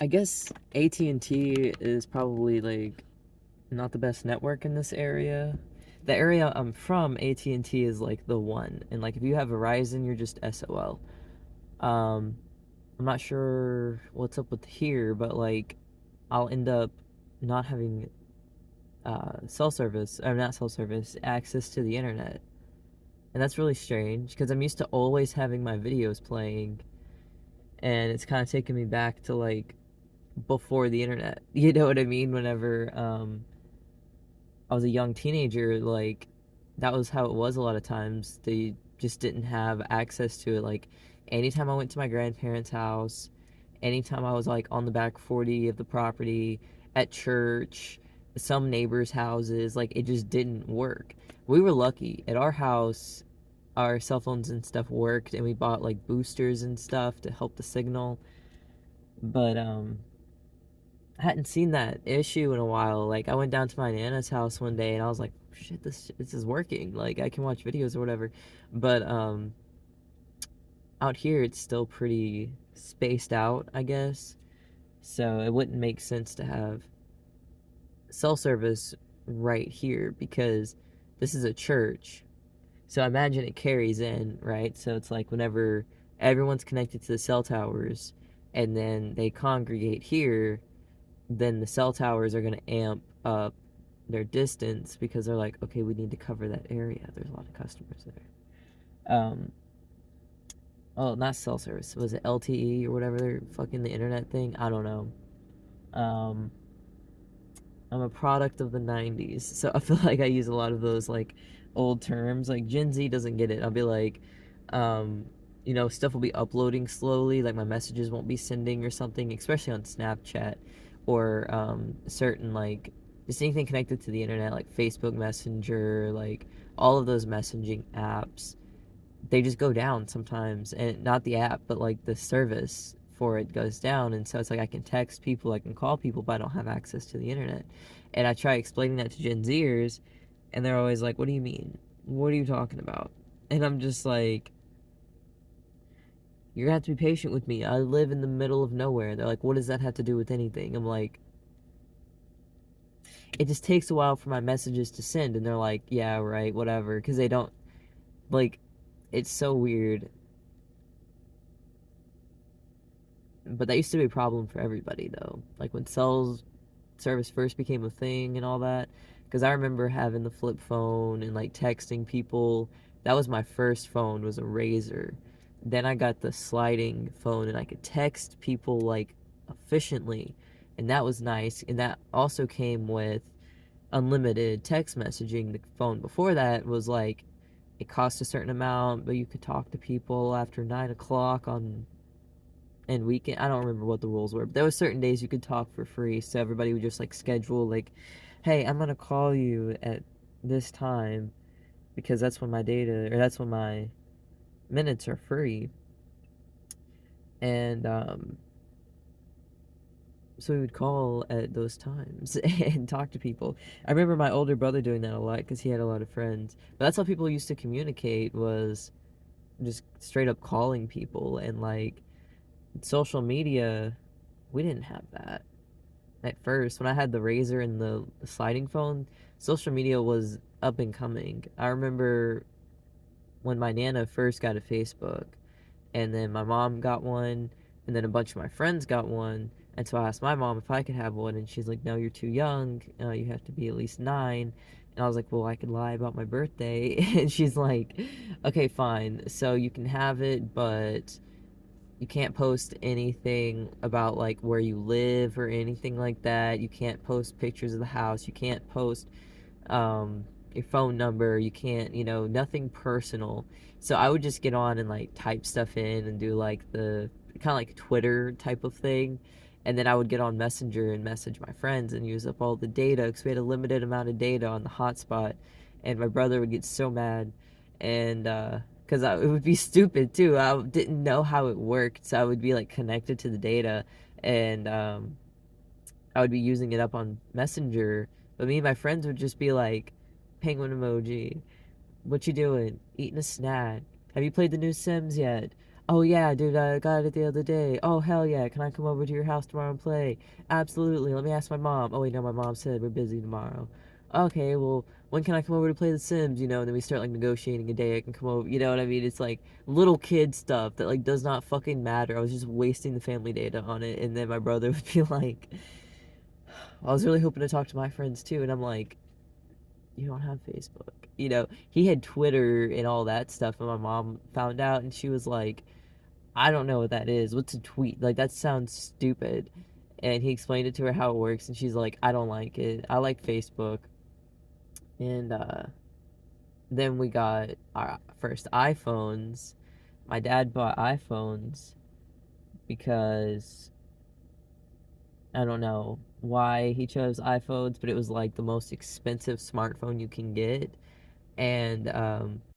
I guess AT&T is probably like not the best network in this area. The area I'm from, AT&T is like the one, and like if you have Verizon, you're just SOL. Um, I'm not sure what's up with here, but like I'll end up not having cell service, or not cell service, access to the internet, and that's really strange because I'm used to always having my videos playing, and it's kind of taken me back to like before the internet. You know what I mean? Whenever I was a young teenager, like that was how it was a lot of times. They just didn't have access to it. Like anytime I went to my grandparents' house, anytime I was like on the back 40 of the property, at church, some neighbors' houses, like it just didn't work. We were lucky. At our house, our cell phones and stuff worked, and we bought like boosters and stuff to help the signal. But I hadn't seen that issue in a while. Like I went down to my nana's house one day and I was like, shit, this is working. Like I can watch videos or whatever. But out here it's still pretty spaced out, I guess. So it wouldn't make sense to have cell service right here because this is a church. So I imagine it carries in, right? So it's like whenever everyone's connected to the cell towers and then they congregate here, then the cell towers are going to amp up their distance because they're like, okay, we need to cover that area. There's a lot of customers there. Oh, not cell service. Was it LTE or whatever? They're fucking the internet thing. I don't know. Um, I'm a product of the 90s, so I feel like I use a lot of those like old terms. Like Gen Z doesn't get it. I'll be like, um, stuff will be uploading slowly, like my messages won't be sending or something, especially on Snapchat or certain like just anything connected to the internet, like Facebook Messenger, like all of those messaging apps. They just go down sometimes, and not the app, but like the service for it goes down, and so it's like I can text people, I can call people, but I don't have access to the internet. And I try explaining that to Gen Zers, and they're always like, what do you mean, what are you talking about? And I'm just like, you're gonna have to be patient with me, I live in the middle of nowhere. They're like, what does that have to do with anything? I'm like, it just takes a while for my messages to send. And they're like, yeah, right, whatever, because they don't like, it's so weird. But that used to be a problem for everybody though, like when cell service first became a thing and all that, because I remember having the flip phone and like texting people. That was my first phone, was a Razor. Then I got the sliding phone and I could text people like efficiently, and that was nice. And that also came with unlimited text messaging. The phone before that was like, it cost a certain amount, but you could talk to people after 9 o'clock on and weekend. I don't remember what the rules were, but there was certain days you could talk for free. So everybody would just like schedule like, hey, I'm gonna call you at this time because that's when my data, or that's when my minutes are free. And so we would call at those times and talk to people. I remember my older brother doing that a lot because he had a lot of friends. But that's how people used to communicate, was just straight up calling people. And like social media, we didn't have that at first. When I had the Razor and the sliding phone, social media was up and coming. I remember when my nana first got a Facebook, and then my mom got one, and then a bunch of my friends got one. And so I asked my mom if I could have one, and she's like, no, you're too young, you have to be at least 9. And I was like, well, I could lie about my birthday. And she's like, okay, fine, so you can have it, but you can't post anything about like where you live or anything like that. You can't post pictures of the house. You can't post your phone number. You can't, nothing personal. So I would just get on and like type stuff in and do like the kind of like Twitter type of thing. And then I would get on Messenger and message my friends and use up all the data because we had a limited amount of data on the hotspot. And my brother would get so mad. And because it would be stupid too. I didn't know how it worked, so I would be like connected to the data, and I would be using it up on Messenger. But me and my friends would just be like, penguin emoji, what you doing? Eating a snack? Have you played the new Sims yet? "Oh, yeah, dude, I got it the other day. Oh, hell yeah, can I come over to your house tomorrow and play? Absolutely, let me ask my mom. Oh, wait, no, my mom said we're busy tomorrow. Okay, well, when can I come over to play The Sims?" And then we start, like, negotiating a day I can come over, you know what I mean? It's, like, little kid stuff that, like, does not fucking matter. I was just wasting the family data on it, and then my brother would be like, "I was really hoping to talk to my friends too," and I'm like, "You don't have Facebook." He had Twitter and all that stuff, and my mom found out, and she was like, "I don't know what that is. What's a tweet? Like, that sounds stupid." And he explained it to her how it works, and she's like, "I don't like it. I like Facebook." And then we got our first iPhones. My dad bought iPhones because I don't know why he chose iPhones, but it was like the most expensive smartphone you can get. And